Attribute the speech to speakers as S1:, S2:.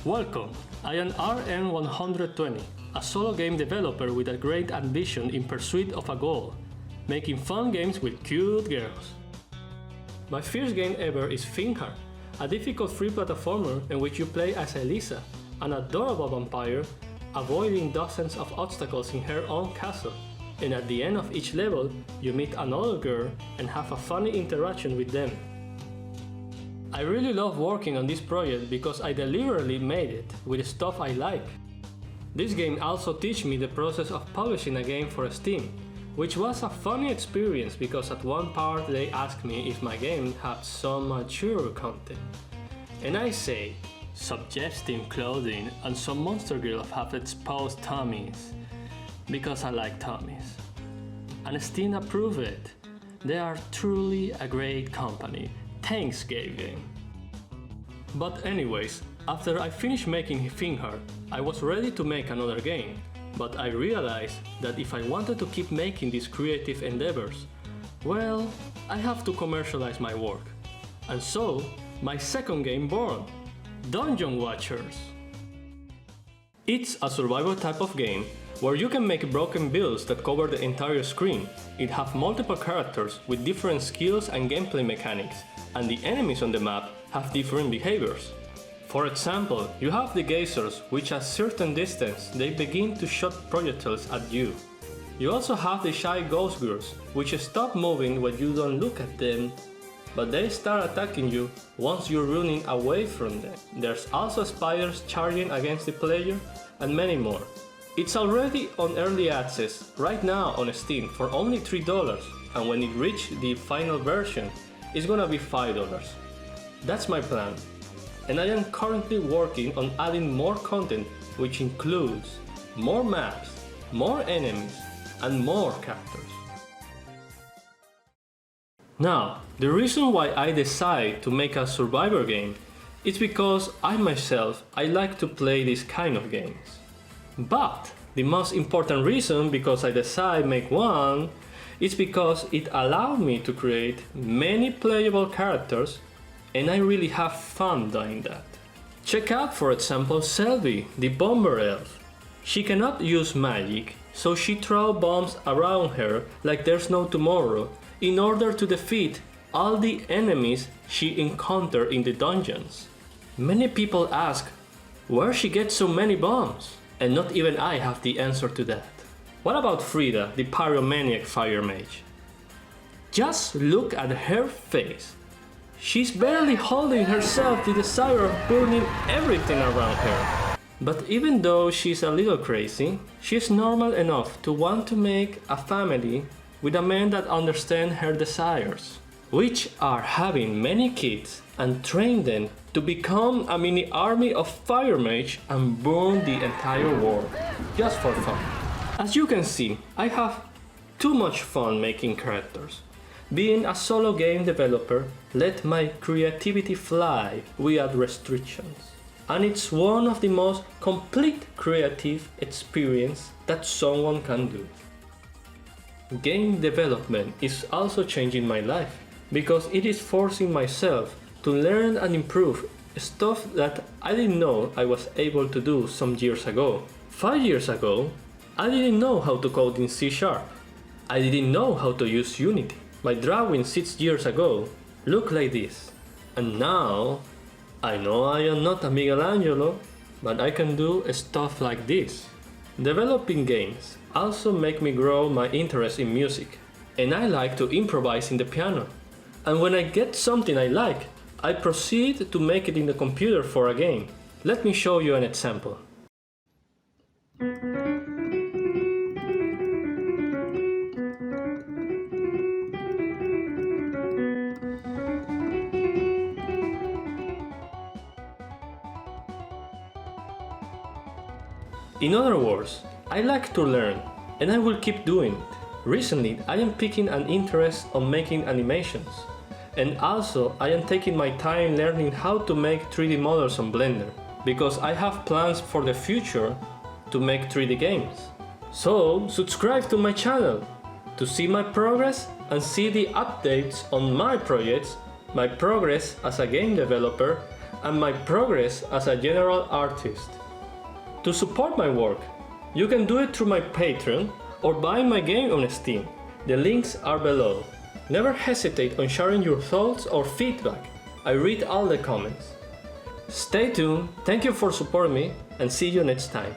S1: Welcome, I am RN120, a solo game developer with a great ambition in pursuit of a goal, making fun games with cute girls. My first game ever is Fiend Heart, a difficult free platformer in which you play as Elisa, an adorable vampire, avoiding dozens of obstacles in her own castle, and at the end of each level, you meet another girl and have a funny interaction with them. I really love working on this project because I deliberately made it with stuff I like. This game also teach me the process of publishing a game for Steam, which was a funny experience because at one part they asked me if my game had some mature content. And I say, suggesting clothing and some monster girls have exposed tummies, because I like tummies. And Steam approved it. They are truly a great company. Thanks, game. But anyways, after I finished making Fiend Heart, I was ready to make another game, but I realized that if I wanted to keep making these creative endeavors, well, I have to commercialize my work. And so, my second game born, Dungeon Watchers. It's a survival type of game where you can make broken builds that cover the entire screen. It has multiple characters with different skills and gameplay mechanics, and the enemies on the map have different behaviors. For example, you have the geysers, which at certain distance they begin to shoot projectiles at you. You also have the shy ghost girls, which stop moving when you don't look at them, but they start attacking you once you're running away from them. There's also spiders charging against the player, and many more. It's already on early access right now on Steam for only $3, and when it reaches the final version, it's gonna be $5. That's my plan, and I am currently working on adding more content, which includes more maps, more enemies, and more characters. Now, the reason why I decided to make a survivor game is because I myself like to play these kind of games. But the most important reason because I decided to make one is because it allowed me to create many playable characters, and I really have fun doing that. Check out, for example, Selby, the bomber elf. She cannot use magic, so she throws bombs around her like there's no tomorrow in order to defeat all the enemies she encounters in the dungeons. Many people ask where she gets so many bombs, and not even I have the answer to that. What about Frida, the pyromaniac fire mage? Just look at her face. She's barely holding herself the desire of burning everything around her. But even though she's a little crazy, she's normal enough to want to make a family with a man that understands her desires, which are having many kids and train them to become a mini army of fire mage and burn the entire world, just for fun. As you can see, I have too much fun making characters. Being a solo game developer let my creativity fly without restrictions. And it's one of the most complete creative experience that someone can do. Game development is also changing my life because it is forcing myself to learn and improve stuff that I didn't know I was able to do some years ago. 5 years ago, I didn't know how to code in C#. I didn't know how to use Unity. My drawing 6 years ago looked like this. And now, I know I am not a Michelangelo, but I can do stuff like this. Developing games also make me grow my interest in music, and I like to improvise in the piano. And when I get something I like, I proceed to make it in the computer for a game. Let me show you an example. In other words, I like to learn, and I will keep doing it. Recently, I am picking an interest on making animations, and also I am taking my time learning how to make 3D models on Blender, because I have plans for the future to make 3D games. So, subscribe to my channel to see my progress and see the updates on my projects, my progress as a game developer, and my progress as a general artist. To support my work, you can do it through my Patreon or buying my game on Steam. The links are below. Never hesitate on sharing your thoughts or feedback. I read all the comments. Stay tuned, thank you for supporting me, and see you next time.